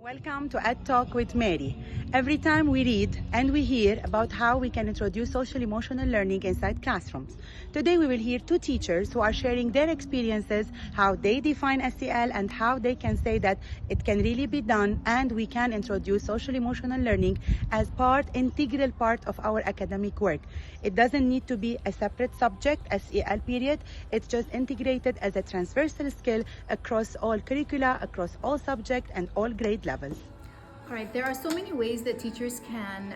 Welcome to Ed Talk with Mary. Every time we read and we hear about how we can introduce social emotional learning inside classrooms. Today we will hear two teachers who are sharing their experiences, how they define SEL and how they can say that it can really be done and we can introduce social emotional learning as integral part of our academic work. It doesn't need to be a separate subject, SEL period. It's just integrated as a transversal skill across all curricula, across all subjects and all grade levels. All right, there are so many ways that teachers can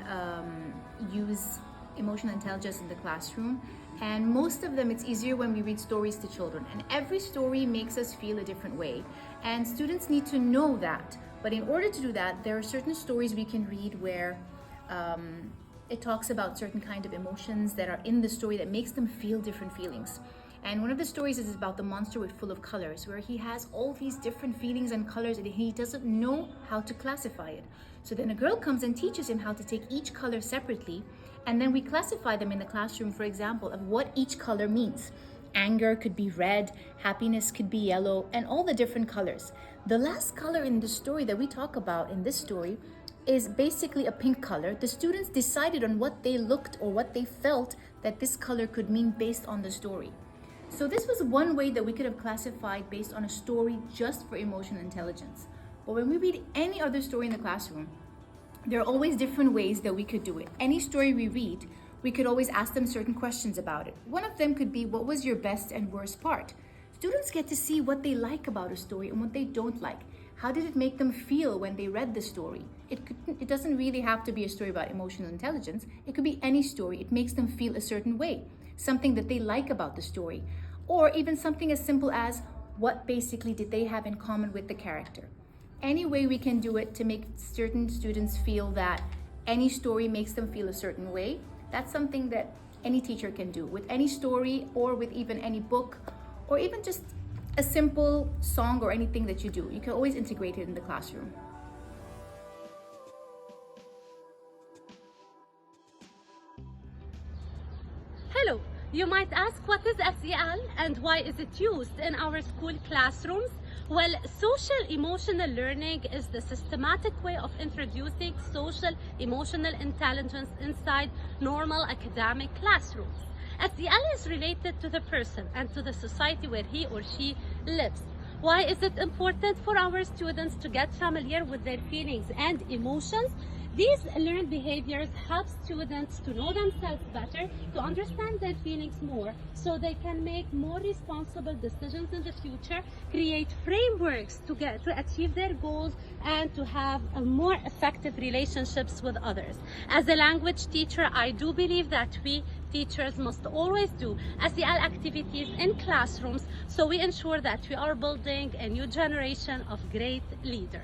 use emotional intelligence in the classroom, and most of them it's easier when we read stories to children, and every story makes us feel a different way, and students need to know that. But in order to do that, there are certain stories we can read where it talks about certain kind of emotions that are in the story that makes them feel different feelings. And one of the stories is about the monster with full of colors, where he has all these different feelings and colors and he doesn't know how to classify it. So then a girl comes and teaches him how to take each color separately, and then we classify them in the classroom, for example, of what each color means. Anger could be red, happiness could be yellow, and all the different colors. The last color in the story that we talk about in this story is basically a pink color. The students decided on what they looked or what they felt that this color could mean based on the story. So this was one way that we could have classified based on a story just for emotional intelligence. But when we read any other story in the classroom, there are always different ways that we could do it. Any story we read, we could always ask them certain questions about it. One of them could be, what was your best and worst part? Students get to see what they like about a story and what they don't like. How did it make them feel when they read the story? It doesn't really have to be a story about emotional intelligence. It could be any story. It makes them feel a certain way, something that they like about the story, or even something as simple as what basically did they have in common with the character. Any way we can do it to make certain students feel that any story makes them feel a certain way, that's something that any teacher can do with any story or with even any book or even just a simple song or anything that you do. You can always integrate it in the classroom. Hello, you might ask, what is SEL and why is it used in our school classrooms? Well, social emotional learning is the systematic way of introducing social emotional intelligence inside normal academic classrooms. SEL is related to the person and to the society where he or she lives. Why is it important for our students to get familiar with their feelings and emotions? These learned behaviors help students to know themselves better, to understand their feelings more, so they can make more responsible decisions in the future, create frameworks to achieve their goals, and to have more effective relationships with others. As a language teacher, I do believe that we teachers must always do SEL activities in classrooms, so we ensure that we are building a new generation of great leaders.